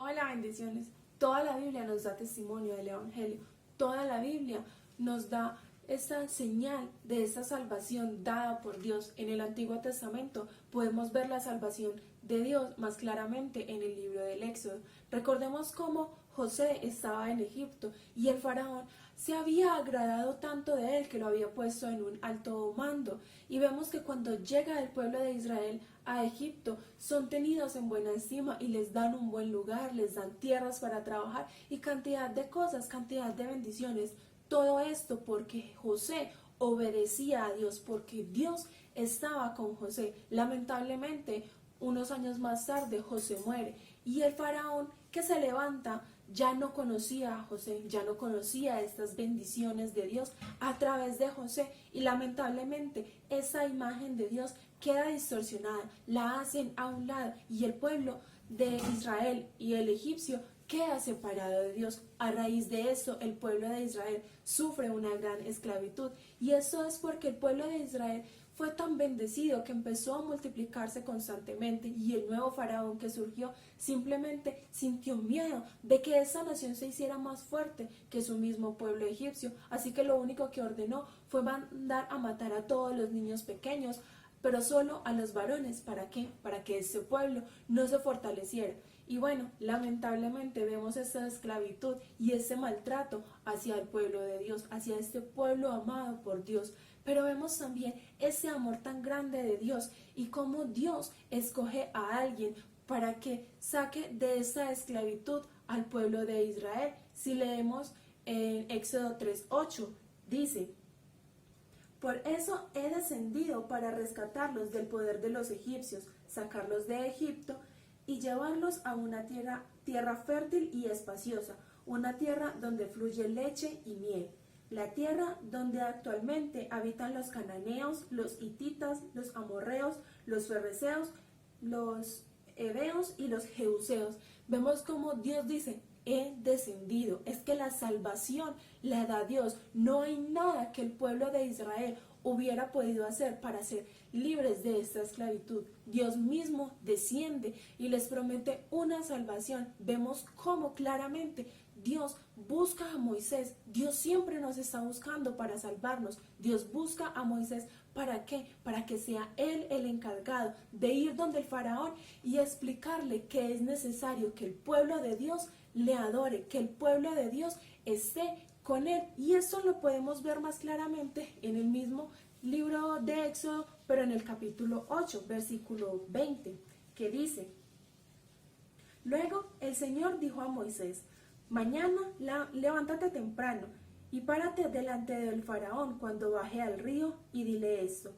Hola, bendiciones. Toda la Biblia nos da testimonio del Evangelio. Toda la Biblia nos da esta señal de esta salvación dada por Dios. En el Antiguo Testamento podemos ver la salvación de Dios más claramente en el libro del Éxodo. Recordemos cómo José estaba en Egipto y el faraón se había agradado tanto de él que lo había puesto en un alto mando. Y vemos que cuando llega el pueblo de Israel a Egipto, son tenidos en buena estima y les dan un buen lugar, les dan tierras para trabajar y cantidad de cosas, cantidad de bendiciones. Todo esto porque José obedecía a Dios, porque Dios estaba con José. Lamentablemente, unos años más tarde, José muere y el faraón que se levanta ya no conocía a José, ya no conocía estas bendiciones de Dios a través de José y lamentablemente esa imagen de Dios queda distorsionada, la hacen a un lado y el pueblo de Israel y el egipcio queda separado de Dios. A raíz de eso, el pueblo de Israel sufre una gran esclavitud y eso es porque el pueblo de Israel fue tan bendecido que empezó a multiplicarse constantemente y el nuevo faraón que surgió simplemente sintió miedo de que esa nación se hiciera más fuerte que su mismo pueblo egipcio, así que lo único que ordenó fue mandar a matar a todos los niños pequeños, pero solo a los varones. ¿Para qué? Para que este pueblo no se fortaleciera. Y bueno, lamentablemente vemos esta esclavitud y este maltrato hacia el pueblo de Dios, hacia este pueblo amado por Dios. Pero vemos también ese amor tan grande de Dios y cómo Dios escoge a alguien para que saque de esta esclavitud al pueblo de Israel. Si leemos en Éxodo 3:8, dice: por eso he descendido para rescatarlos del poder de los egipcios, sacarlos de Egipto y llevarlos a una tierra fértil y espaciosa, una tierra donde fluye leche y miel, la tierra donde actualmente habitan los cananeos, los hititas, los amorreos, los fereceos, los heveos y los jebuseos. Vemos como Dios dice: he descendido. Es que la salvación la da Dios. No hay nada que el pueblo de Israel hubiera podido hacer para ser libres de esta esclavitud. Dios mismo desciende y les promete una salvación. Vemos cómo claramente Dios busca a Moisés. Dios siempre nos está buscando para salvarnos. Dios busca a Moisés. ¿Para qué? Para que sea él el encargado de ir donde el faraón y explicarle que es necesario que el pueblo de Dios le adore, que el pueblo de Dios esté con él. Y eso lo podemos ver más claramente en el mismo libro de Éxodo, pero en el capítulo 8, versículo 20, que dice: luego el Señor dijo a Moisés: mañana levántate temprano y párate delante del faraón cuando baje al río y dile esto: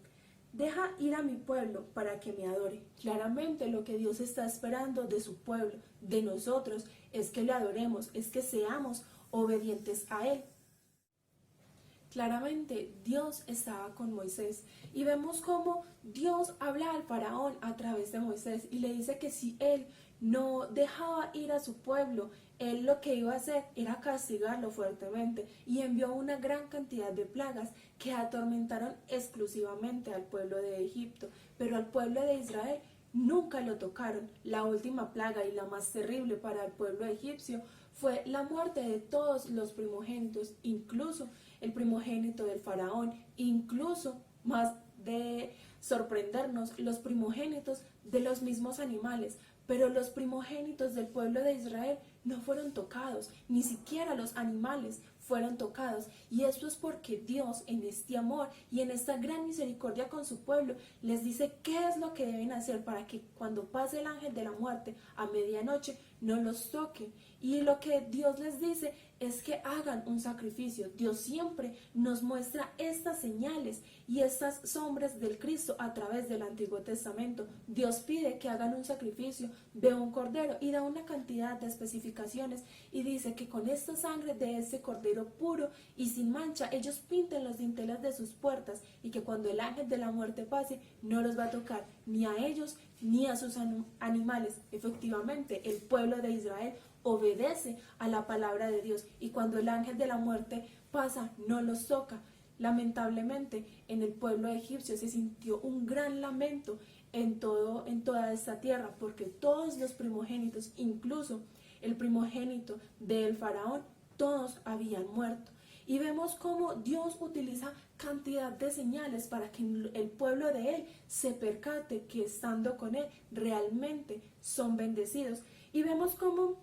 deja ir a mi pueblo para que me adore. Claramente lo que Dios está esperando de su pueblo, de nosotros, es que le adoremos, es que seamos obedientes a Él. Claramente Dios estaba con Moisés y vemos cómo Dios habla al faraón a través de Moisés y le dice que si él no dejaba ir a su pueblo, él lo que iba a hacer era castigarlo fuertemente y envió una gran cantidad de plagas que atormentaron exclusivamente al pueblo de Egipto, pero al pueblo de Israel nunca lo tocaron. La última plaga y la más terrible para el pueblo egipcio fue la muerte de todos los primogénitos, incluso el primogénito del faraón, incluso, más de sorprendernos, los primogénitos de los mismos animales. Pero los primogénitos del pueblo de Israel no fueron tocados, ni siquiera los animales fueron tocados. Y esto es porque Dios, en este amor y en esta gran misericordia con su pueblo, les dice qué es lo que deben hacer para que cuando pase el ángel de la muerte a medianoche no los toque. Y lo que Dios les dice es que hagan un sacrificio. Dios siempre nos muestra estas señales y estas sombras del Cristo a través del Antiguo Testamento. Dios pide que hagan un sacrificio de un cordero y da una cantidad de especificaciones y dice que con esta sangre de ese cordero puro y sin mancha ellos pinten los dinteles de sus puertas y que cuando el ángel de la muerte pase no los va a tocar ni a ellos ni a sus animales. Efectivamente, el pueblo de Israel obedece a la palabra de Dios y cuando el ángel de la muerte pasa no los toca. Lamentablemente en el pueblo egipcio se sintió un gran lamento en toda esta tierra porque todos los primogénitos, incluso el primogénito del faraón, todos habían muerto. Y vemos cómo Dios utiliza cantidad de señales para que el pueblo de Él se percate que estando con Él realmente son bendecidos. Y vemos cómo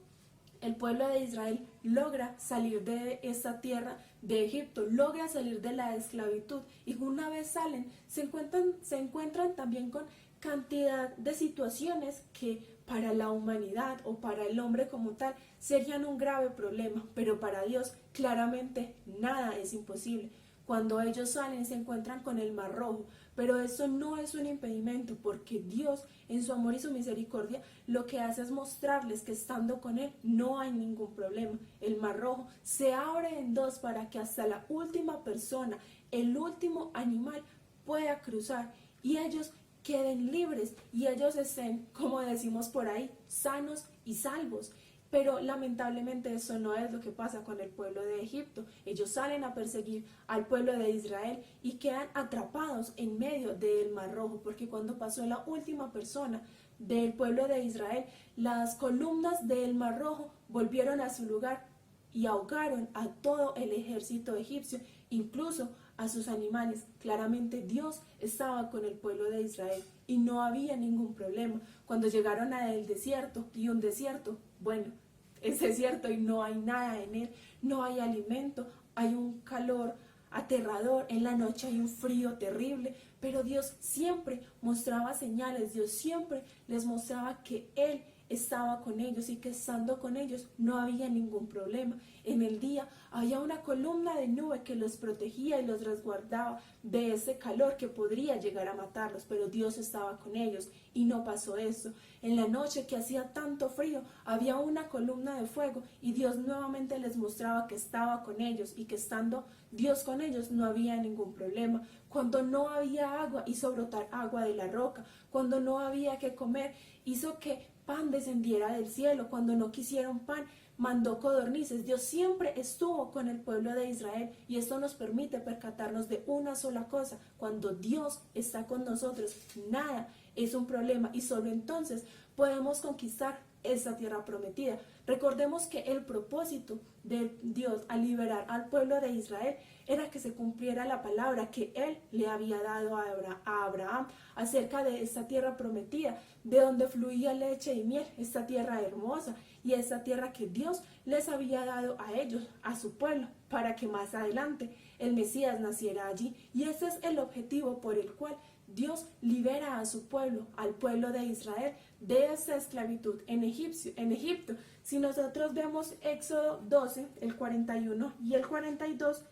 el pueblo de Israel logra salir de esta tierra de Egipto, logra salir de la esclavitud, y una vez salen se encuentran también con cantidad de situaciones que para la humanidad o para el hombre como tal serían un grave problema, pero para Dios claramente nada es imposible. Cuando ellos salen se encuentran con el Mar Rojo, pero eso no es un impedimento, porque Dios en su amor y su misericordia lo que hace es mostrarles que estando con Él no hay ningún problema. El Mar Rojo se abre en dos para que hasta la última persona, el último animal pueda cruzar y ellos queden libres y ellos estén, como decimos por ahí, sanos y salvos. Pero lamentablemente eso no es lo que pasa con el pueblo de Egipto. Ellos salen a perseguir al pueblo de Israel y quedan atrapados en medio del Mar Rojo, porque cuando pasó la última persona del pueblo de Israel, las columnas del Mar Rojo volvieron a su lugar y ahogaron a todo el ejército egipcio, incluso a sus animales. Claramente Dios estaba con el pueblo de Israel y no había ningún problema. Cuando llegaron al desierto, y un desierto, bueno, es desierto y no hay nada en él, no hay alimento, hay un calor aterrador, en la noche hay un frío terrible, pero Dios siempre mostraba señales, Dios siempre les mostraba que Él estaba con ellos y que estando con ellos no había ningún problema. En el día había una columna de nube que los protegía y los resguardaba de ese calor que podría llegar a matarlos, pero Dios estaba con ellos y no pasó eso. En la noche que hacía tanto frío había una columna de fuego y Dios nuevamente les mostraba que estaba con ellos y que estando Dios con ellos no había ningún problema. Cuando no había agua hizo brotar agua de la roca, cuando no había que comer hizo que pan descendiera del cielo, cuando no quisieron pan mandó codornices. Dios siempre estuvo con el pueblo de Israel y esto nos permite percatarnos de una sola cosa: cuando Dios está con nosotros nada es un problema y solo entonces podemos conquistar esa tierra prometida. Recordemos que el propósito de Dios al liberar al pueblo de Israel era que se cumpliera la palabra que Él le había dado a Abraham acerca de esta tierra prometida, de donde fluía leche y miel, esta tierra hermosa y esta tierra que Dios les había dado a ellos, a su pueblo, para que más adelante el Mesías naciera allí. Y ese es el objetivo por el cual Dios libera a su pueblo, al pueblo de Israel, de esa esclavitud en Egipto. Si nosotros vemos Éxodo 12, el 41 y el 42,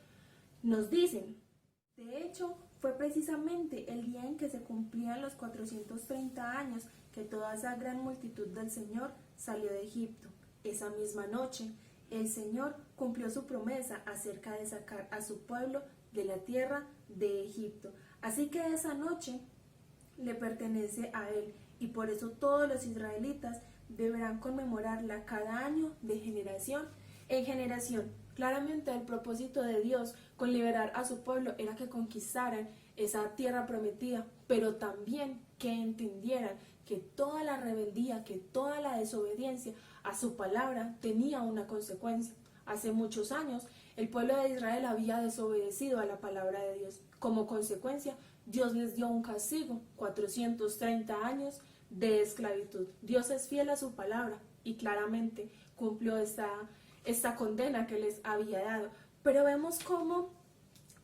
nos dicen: de hecho, fue precisamente el día en que se cumplían los 430 años que toda esa gran multitud del Señor salió de Egipto. Esa misma noche, el Señor cumplió su promesa acerca de sacar a su pueblo de la tierra de Egipto. Así que esa noche le pertenece a Él y por eso todos los israelitas deberán conmemorarla cada año de generación en generación. Claramente el propósito de Dios con liberar a su pueblo era que conquistaran esa tierra prometida, pero también que entendieran que toda la rebeldía, que toda la desobediencia a su palabra tenía una consecuencia. Hace muchos años el pueblo de Israel había desobedecido a la palabra de Dios. Como consecuencia, Dios les dio un castigo, 430 años de esclavitud. Dios es fiel a su palabra y claramente cumplió esta condena que les había dado. Pero vemos cómo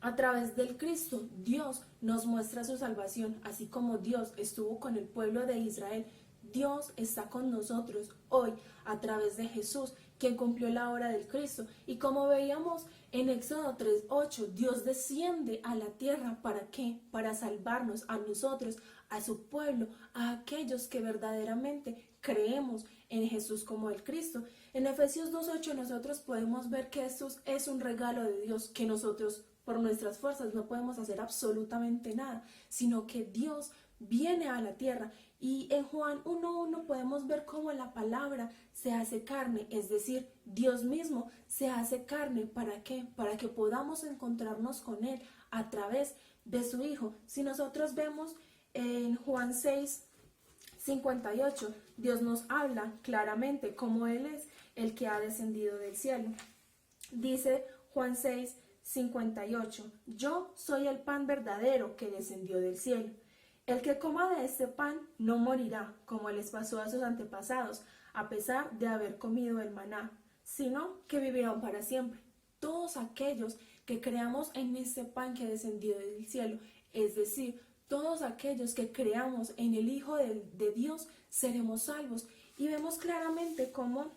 a través del Cristo Dios nos muestra su salvación. Así como Dios estuvo con el pueblo de Israel, Dios está con nosotros hoy a través de Jesús, quien cumplió la obra del Cristo. Y como veíamos en Éxodo 3:8, Dios desciende a la tierra. ¿Para qué? Para salvarnos a nosotros, a su pueblo, a aquellos que verdaderamente creemos en Jesús como el Cristo. En Efesios 2:8 nosotros podemos ver que esto es un regalo de Dios, que nosotros por nuestras fuerzas no podemos hacer absolutamente nada, sino que Dios viene a la tierra. Y en Juan 1:1 podemos ver cómo la palabra se hace carne, es decir, Dios mismo se hace carne. ¿Para qué? Para que podamos encontrarnos con Él a través de su Hijo. Si nosotros vemos en Juan 6, 58, Dios nos habla claramente cómo Él es el que ha descendido del cielo. Dice Juan 6, 58, yo soy el pan verdadero que descendió del cielo. El que coma de este pan no morirá, como les pasó a sus antepasados, a pesar de haber comido el maná, sino que vivirán para siempre. Todos aquellos que creamos en este pan que descendió del cielo, es decir, todos aquellos que creamos en el Hijo de Dios, seremos salvos. Y vemos claramente cómo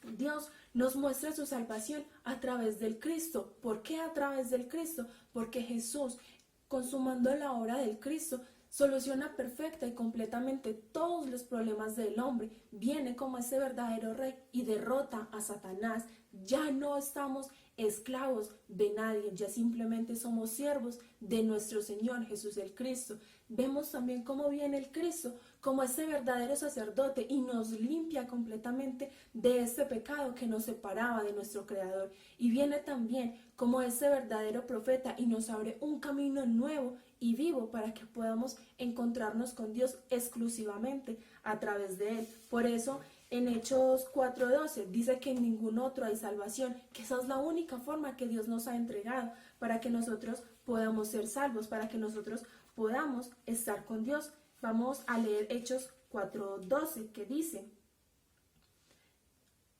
Dios nos muestra su salvación a través del Cristo. ¿Por qué a través del Cristo? Porque Jesús, consumando la obra del Cristo, soluciona perfecta y completamente todos los problemas del hombre. Viene como ese verdadero rey y derrota a Satanás. Ya no estamos esclavos de nadie, ya simplemente somos siervos de nuestro Señor Jesús el Cristo. Vemos también cómo viene el Cristo como ese verdadero sacerdote y nos limpia completamente de este pecado que nos separaba de nuestro Creador. Y viene también como ese verdadero profeta y nos abre un camino nuevo y vivo para que podamos encontrarnos con Dios exclusivamente a través de Él. Por eso en Hechos 4:12 dice que en ningún otro hay salvación, que esa es la única forma que Dios nos ha entregado para que nosotros podamos ser salvos, para que nosotros podamos estar con Dios. Vamos a leer Hechos 4:12 que dice: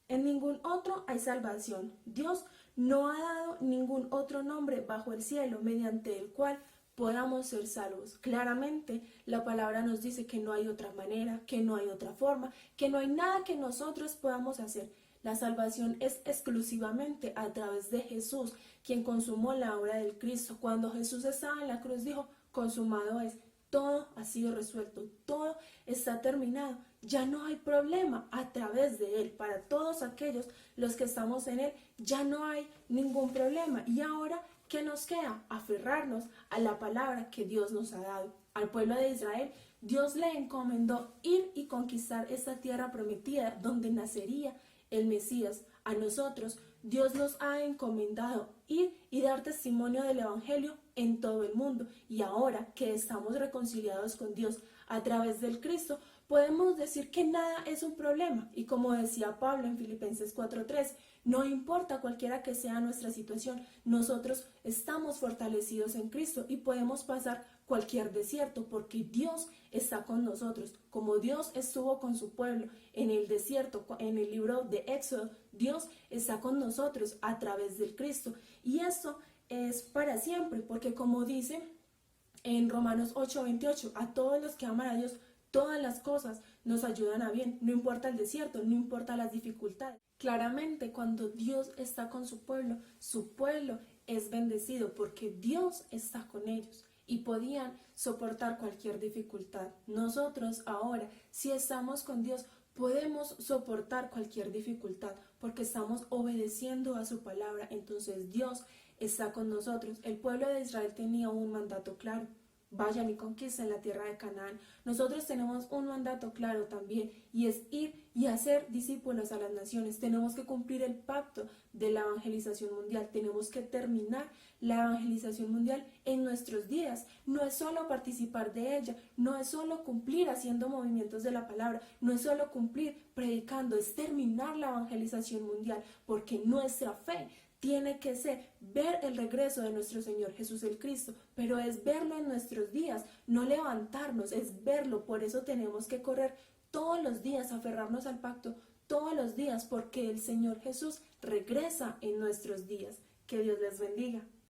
en ningún otro hay salvación. Dios no ha dado ningún otro nombre bajo el cielo mediante el cual podamos ser salvos. Claramente la palabra nos dice que no hay otra manera, que no hay otra forma, que no hay nada que nosotros podamos hacer. La salvación es exclusivamente a través de Jesús, quien consumó la obra del Cristo. Cuando Jesús estaba en la cruz dijo: consumado es. Todo ha sido resuelto, todo está terminado, ya no hay problema a través de Él. Para todos aquellos los que estamos en Él, ya no hay ningún problema. Y ahora, ¿qué nos queda? Aferrarnos a la palabra que Dios nos ha dado. Al pueblo de Israel, Dios le encomendó ir y conquistar esta tierra prometida donde nacería el Mesías. A nosotros, Dios nos ha encomendado ir y dar testimonio del Evangelio en todo el mundo. Y ahora que estamos reconciliados con Dios a través del Cristo, podemos decir que nada es un problema. Y como decía Pablo en Filipenses 4:3, no importa cualquiera que sea nuestra situación, nosotros estamos fortalecidos en Cristo y podemos pasar cualquier desierto porque Dios está con nosotros. Como Dios estuvo con su pueblo en el desierto, en el libro de Éxodo, Dios está con nosotros a través del Cristo. Y esto es para siempre, porque como dice en Romanos 8:28, a todos los que aman a Dios, todas las cosas nos ayudan a bien, no importa el desierto, no importa las dificultades. Claramente, cuando Dios está con su pueblo es bendecido porque Dios está con ellos y podían soportar cualquier dificultad. Nosotros ahora, si estamos con Dios, podemos soportar cualquier dificultad porque estamos obedeciendo a su palabra. Entonces Dios está con nosotros. El pueblo de Israel tenía un mandato claro: vayan y conquisten la tierra de Canaán. Nosotros tenemos un mandato claro también, y es ir y hacer discípulos a las naciones. Tenemos que cumplir el pacto de la evangelización mundial. Tenemos que terminar la evangelización mundial en nuestros días. No es solo participar de ella, no es solo cumplir haciendo movimientos de la palabra, no es solo cumplir predicando, es terminar la evangelización mundial, porque nuestra fe tiene que ser ver el regreso de nuestro Señor Jesús el Cristo, pero es verlo en nuestros días, no levantarnos, es verlo. Por eso tenemos que correr todos los días, aferrarnos al pacto todos los días, porque el Señor Jesús regresa en nuestros días. Que Dios les bendiga.